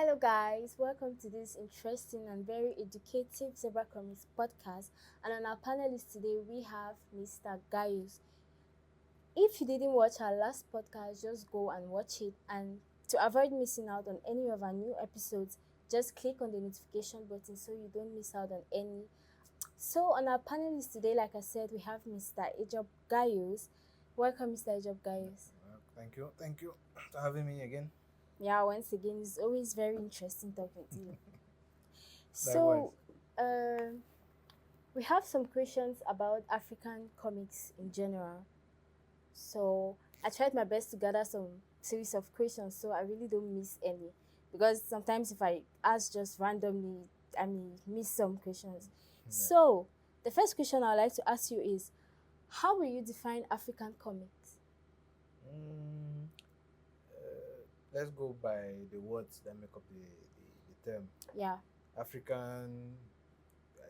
Hello, guys. Welcome to this interesting and very educative Zebra Comics podcast. And on our panelist today, we have Mr. Gaius. If you didn't watch our last podcast, just go and watch it. And to avoid missing out on any of our new episodes, just click on the notification button so you don't miss out on any. So, on our panelist today, like I said, we have Mr. Ejob Gaius. Welcome, Mr. Ejob Gaius. Thank you for having me again. Yeah, once again, it's always very interesting talking to you. Likewise. So, um, we have some questions about African comics in general. So, I tried my best to gather some series of questions so I really don't miss any. Because sometimes if I ask just randomly, I may miss some questions. Yeah. So, the first question I'd like to ask you is, how will you define African comics? Mm, let's go by the words that make up the term. Yeah, African,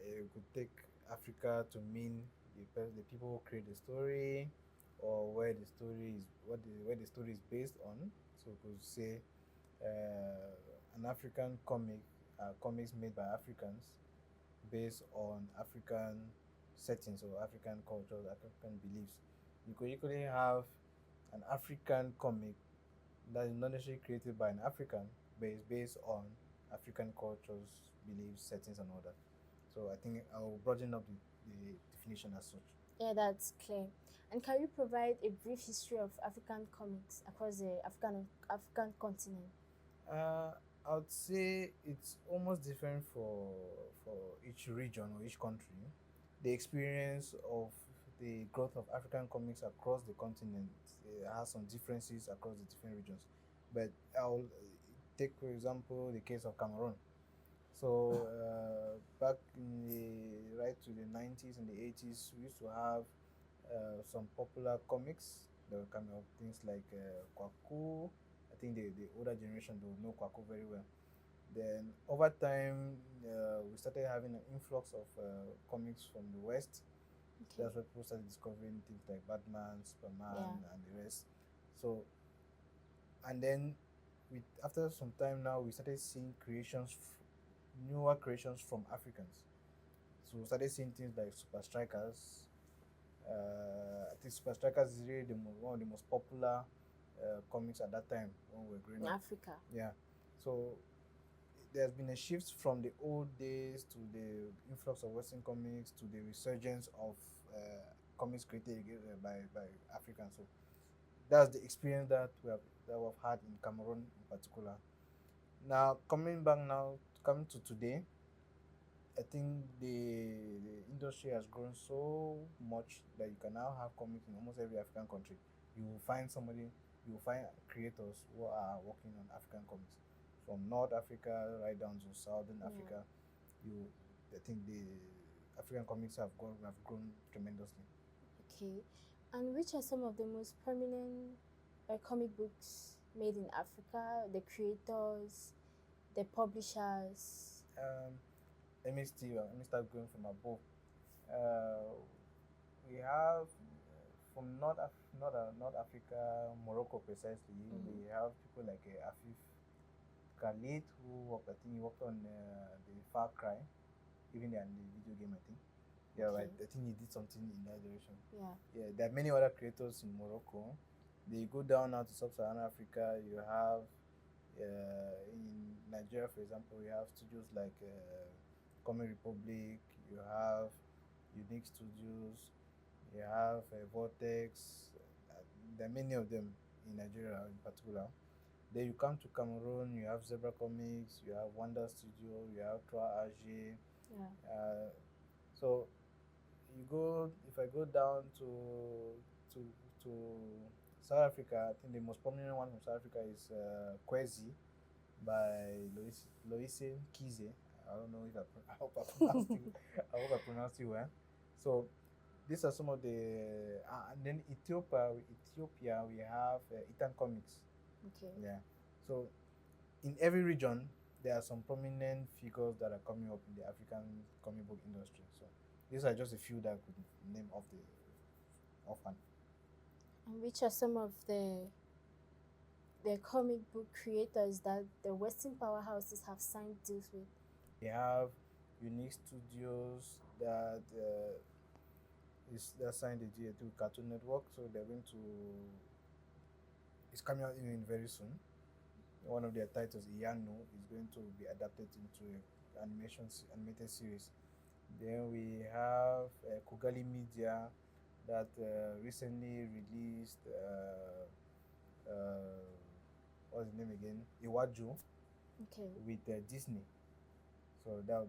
you could take Africa to mean the people who create the story, or where the story is, where the story is based on. So we could say an African comics made by Africans based on African settings or African cultures, African beliefs. You could equally have an African comic that is not necessarily created by an African, but is based on African cultures, beliefs, settings, and all that. So I think I'll broaden up the definition as such. yeah, that's clear. And can you provide a brief history of African comics across the African continent? Uh, I would say it's almost different for each region or each country. The experience of the growth of African comics across the continent has some differences across the different regions. But I'll take, for example, the case of Cameroon. So back in the right to the 90s and the 80s, we used to have some popular comics. There were coming up things like Kwaku. I think the older generation will know Kwaku very well. Then over time, we started having an influx of comics from the West. Okay. That's where people started discovering things like Batman, Superman, Yeah. and the rest. So, and then after some time now, we started seeing newer creations from Africans. So we started seeing things like Super Strikers. I think Super Strikers is really one of the most popular comics at that time when we were growing In up. Africa. Yeah. So there's been a shift from the old days to the influx of Western comics to the resurgence of comics created by Africans. So that's the experience that we've had in Cameroon in particular. Now coming to today, I think the industry has grown so much that you can now have comics in almost every African country. You will find creators who are working on African comics from North Africa right down to Southern Africa. You, I think the African comics have grown tremendously. Okay. And which are some of the most prominent comic books made in Africa? The creators, the publishers. Um, let me start going from above. Uh, we have North Africa, Morocco precisely. Mm-hmm. We have people like Afif Khalid, I think he worked on the Far Cry, even in the video game. I think. Yeah, right. Okay. I think he did something in that direction. Yeah. Yeah, there are many other creators in Morocco. They go down now to Sub-Saharan Africa. You have in Nigeria, for example, you have studios like Comic Republic. You have Unique Studios. You have Vortex. There are many of them in Nigeria, in particular. Then you come to Cameroon. You have Zebra Comics. You have Wonder Studio. You have Trois AG. Yeah. So you go if I go down to to South Africa, I think the most prominent one from South Africa is Kwezi by Loise Kize. I don't know if I hope I pronounced it. I hope I pronounced it well. So these are some of the and then Ethiopia we have Itan Comics. Okay. Yeah. So in every region there are some prominent figures that are coming up in the African comic book industry. So these are just a few that I could name off offhand. And which are some of the the comic book creators that the Western powerhouses have signed deals with? They have unique studios that is that signed the deal to Cartoon Network, so they're going to it's coming out even very soon. One of their titles, Iyanu, is going to be adapted into a animated series. Then we have Kugali Media that recently released what's the name again? Iwaju Okay. with Disney. So those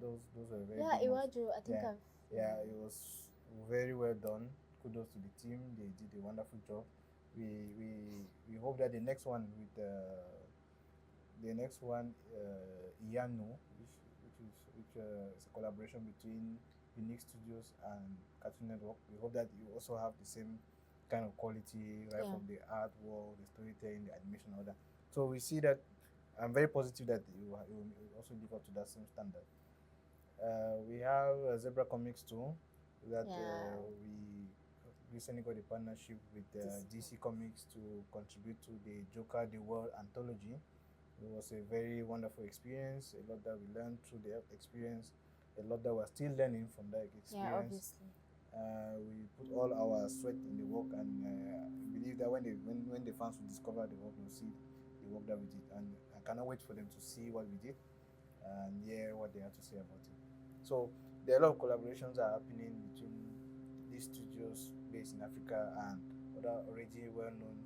were very Yeah, big ones. Iwaju, I think Yeah, I've. yeah, it was very well done. Kudos to the team; they did a wonderful job. We we we hope that the next one, Iyanu, which is a collaboration between Unique Studios and Cartoon Network. We hope that you also have the same kind of quality, right Yeah. from the artwork, the storytelling, the animation, all that. So we see that. I'm very positive that you also live up to that same standard. We have Zebra Comics too, that Yeah. we recently got a partnership with This. DC Comics to contribute to the Joker the World anthology. It was a very wonderful experience, a lot that we learned through the experience, a lot that we're still learning from that Yeah, experience. obviously. We put all our sweat in the work, and I believe that when the fans will discover the work, they'll see the work that we did, and I cannot wait for them to see what we did and hear what they have to say about it. So there are a lot of collaborations that are happening between these studios based in Africa and other already well-known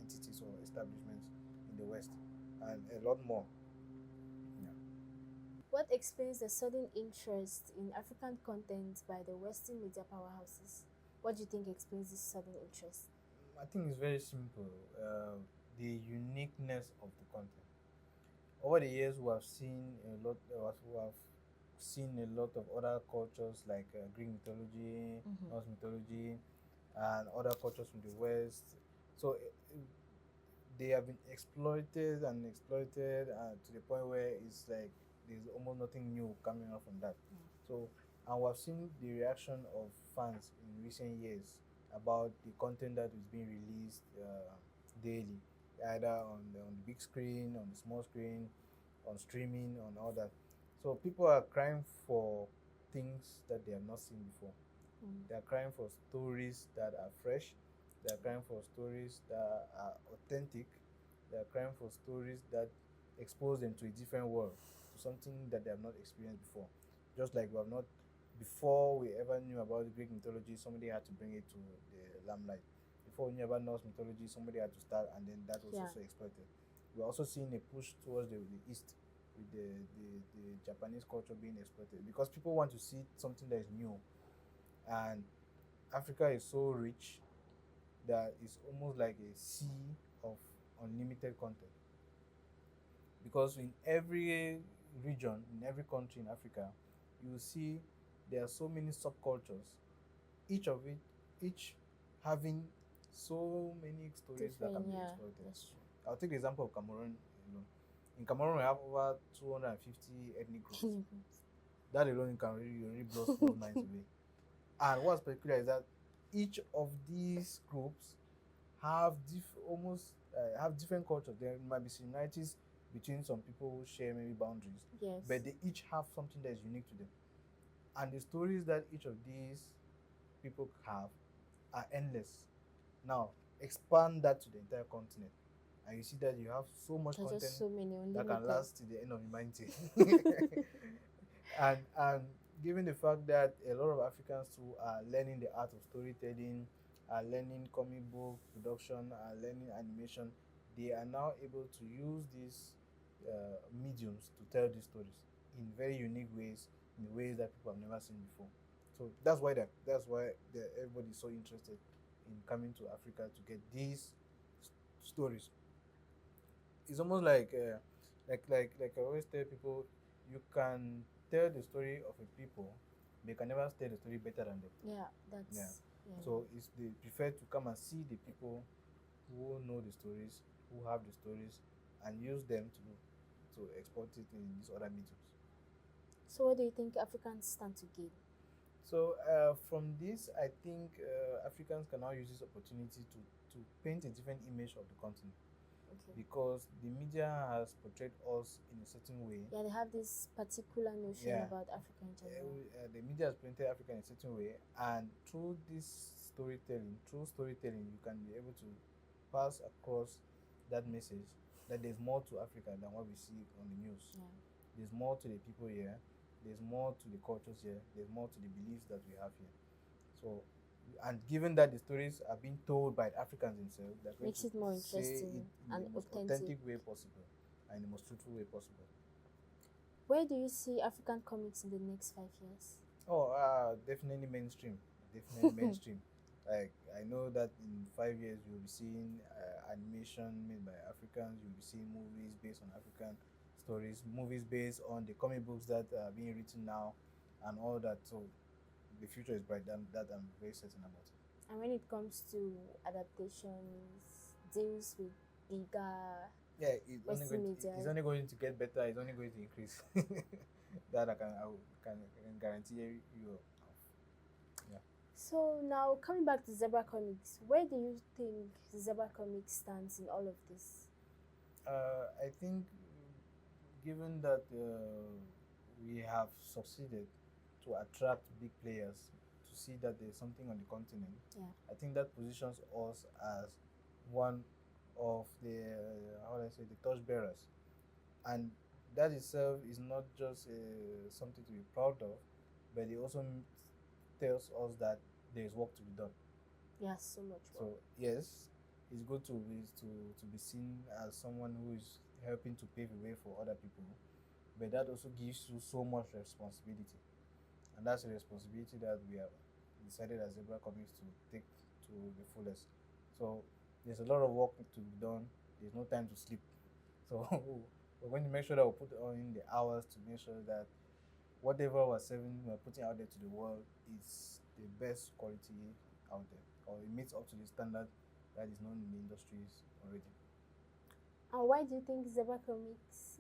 entities or establishments in the West, and a lot more. Yeah. What explains the sudden interest in African content by the Western media powerhouses? What do you think explains this sudden interest? I think it's very simple. The uniqueness of the content. Over the years, we have seen a lot of other cultures like Greek mythology, Mm-hmm. Norse mythology, and other cultures from the West. So they have been exploited and exploited to the point where it's like there's almost nothing new coming out from that. So, and we have seen the reaction of fans in recent years about the content that is being released daily, either on the big screen, on the small screen, on streaming, on all that. So people are crying for things that they have not seen before. Mm. They are crying for stories that are fresh. They are crying for stories that are authentic. They are crying for stories that expose them to a different world, to something that they have not experienced before. Just like we have not, before we ever knew about the Greek mythology, somebody had to bring it to the limelight. Before we knew about Norse mythology, somebody had to start, and then that was Yeah. also exploited. We're also seeing a push towards the East with the Japanese culture being exploited because people want to see something that is new, and Africa is so rich that it's almost like a sea of unlimited content. Because in every region, in every country in Africa, you see there are so many subcultures, each of it, each having so many stories that can Different, be yeah, exploited. that's I'll take the example of Cameroon alone. In Cameroon, we have over 250 ethnic groups. true. That alone can really blows people's minds away. And what's particular is that each of these groups have almost have different cultures. There might be similarities between some people who share maybe boundaries, Yes. but they each have something that is unique to them. And the stories that each of these people have are endless. Now, expand that to the entire continent, and you see that you have so much There's content just so many that can unlimited. last to the end of humanity. And given the fact that a lot of Africans too are learning the art of storytelling, are learning comic book production, are learning animation, they are now able to use these mediums to tell these stories in very unique ways, in ways that people have never seen before. So everybody is so interested in coming to Africa to get these stories. It's almost like I always tell people, you can tell the story of a people, but you can never tell the story better than them. Yeah, Yeah. that's yeah. So it's they prefer to come and see the people who know the stories, who have the stories, and use them to export it in these other mediums. So what do you think Africans stand to gain? So from this, I think Africans can now use this opportunity to paint a different image of the continent. Okay. because the media has portrayed us in a certain way. Yeah, they have this particular notion Yeah, about Africa in general. the media has painted Africa in a certain way, and through storytelling, you can be able to pass across that message that there's more to Africa than what we see on the news. Yeah. There's more to the people here. There's more to the cultures here. There's more to the beliefs that we have here. So, and given that the stories are being told by the Africans themselves, they're going Makes to it more say it interesting in and the most authentic. authentic way possible and the most truthful way possible. Where do you see African comics in the next 5 years? Oh, definitely mainstream. Definitely mainstream. Like I know that in 5 years you'll be seeing animation made by Africans. You'll be seeing movies based on African stories, movies based on the comic books that are being written now, and all that. So the future is bright. That I'm very certain about it. And when it comes to adaptations, deals with bigger Yeah, Western media, it's only going to get better. It's only going to increase. That I can guarantee you. Of. Yeah. so now coming back to Zebra Comics, where do you think Zebra Comics stands in all of this? I think, given that we have succeeded to attract big players to see that there's something on the continent, Yeah. I think that positions us as one of the how do I say the torch bearers, and that itself is not just something to be proud of, but it also tells us that there is work to be done. Yeah, so much work. So yes, it's good to be seen as someone who is helping to pave the way for other people, but that also gives you so much responsibility, and that's a responsibility that we have decided as Zebra Comics to take to the fullest. So there's a lot of work to be done. There's no time to sleep. So we're going to make sure that we put on in the hours to make sure that whatever we're putting out there to the world is the best quality out there, or it meets up to the standard that is known in the industries already. And why do you think Zebra Comics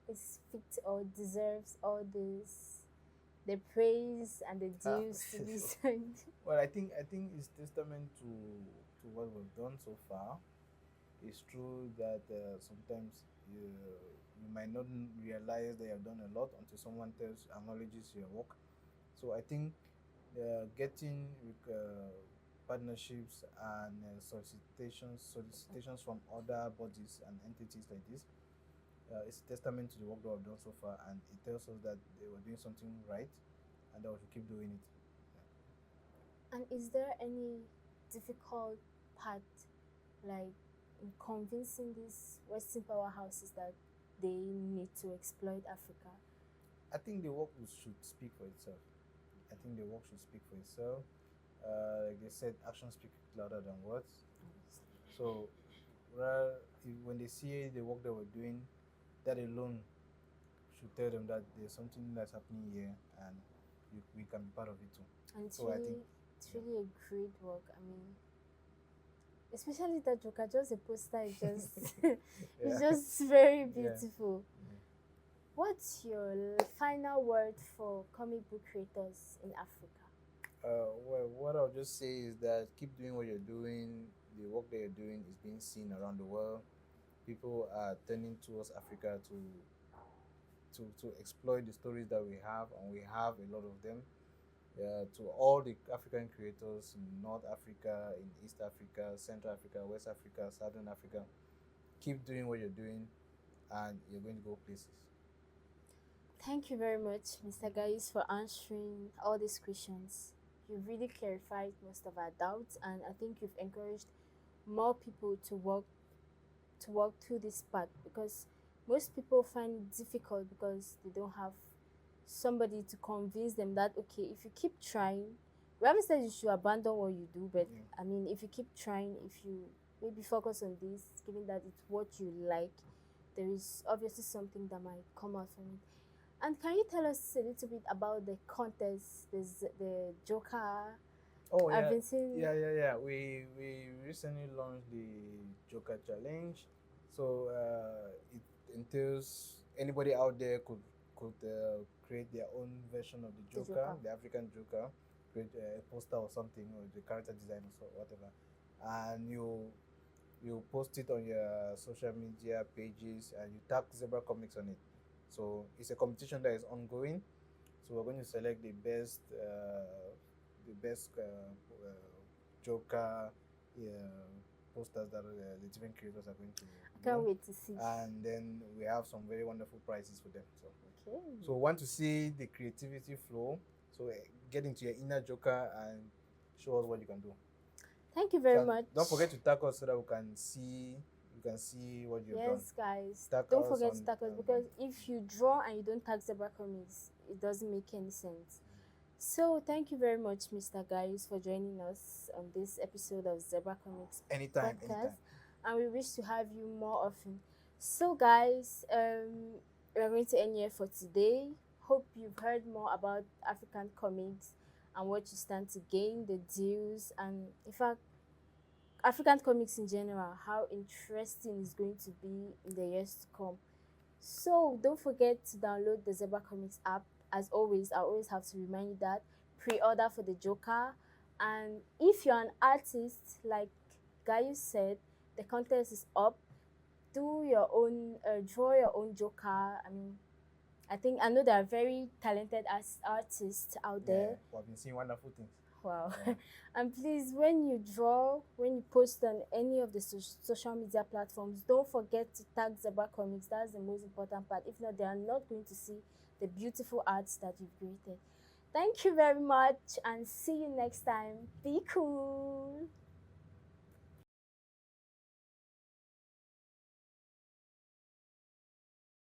is fit or deserves all this, the praise and the Ah, dues to be signed? well, I think it's testament to what we've done so far. It's true that sometimes you might not realize that you have done a lot until someone tells acknowledges your work. So I think getting partnerships and solicitations from other bodies and entities like this is a testament to the work that we've done so far, and it tells us that they were doing something right and that we should keep doing it. And is there any difficult part, like in convincing these Western powerhouses that they need to exploit Africa? I think the work should speak for itself. I think the work should speak for itself. Like they said, actions speak louder than words. So, when they see the work that we're doing, that alone should tell them that there's something that's happening here, and we can be part of it too. And it's So I think, really, it's really a great work. I mean, especially that Joker, just a poster is just it's yeah, just very yeah. beautiful. What's your final word for comic book creators in Africa? Well, what I'll just say is that keep doing what you're doing. The work that you're doing is being seen around the world. People are turning towards Africa to exploit the stories that we have, and we have a lot of them. To all the African creators in North Africa, in East Africa, Central Africa, West Africa, Southern Africa, keep doing what you're doing, and you're going to go places. Thank you very much, Mr. Gais, for answering all these questions. You really clarified most of our doubts, and I think you've encouraged more people to walk through this path, because most people find it difficult because they don't have somebody to convince them that okay, if you keep trying, we haven't said you should abandon what you do, but Yeah. I mean, if you keep trying, if you maybe focus on this, given that it's what you like, there is obviously something that might come out from it. And can you tell us a little bit about the contest, the Joker? Oh I've yeah, been seeing. yeah. We recently launched the Joker Challenge, so it entails anybody out there could create their own version of the The Joker, Joker. the African Joker, create a poster or something, or the character design or so, whatever, and you post it on your social media pages and you tag Zebra Comics on it. So it's a competition that is ongoing. So we're going to select the best Joker posters that the different creators are going to I do, can't wait to see. and then we have some very wonderful prizes for them. Okay. So want to see the creativity flow. So get into your inner Joker and show us what you can do. Thank you very So much. don't forget to tag us so that we can see what you've done. Yes, guys. Tag Don't us forget to on, tag us because if you draw and you don't tag Zebra Comics, it doesn't make any sense. So thank you very much, Mr. Gaius, for joining us on this episode of Zebra Comics anytime, podcast, anytime. and we wish to have you more often. So, guys, we're going to end here for today. Hope you've heard more about African comics and what you stand to gain, the deals, and in fact, African comics in general, how interesting it's going to be in the years to come. So don't forget to download the Zebra Comics app. As always, I always have to remind you that pre-order for the Joker. And if you're an artist, like Gayu said, the contest is up. Do your own, draw your own Joker. I mean, I know there are very talented artists out Yeah, there. we've been seeing wonderful things. Wow. Yeah. And please, when you draw, when you post on any of the social media platforms, don't forget to tag Zebra Comics. That's the most important part. If not, they are not going to see the beautiful arts that you've created. Thank you very much and see you next time. Be cool.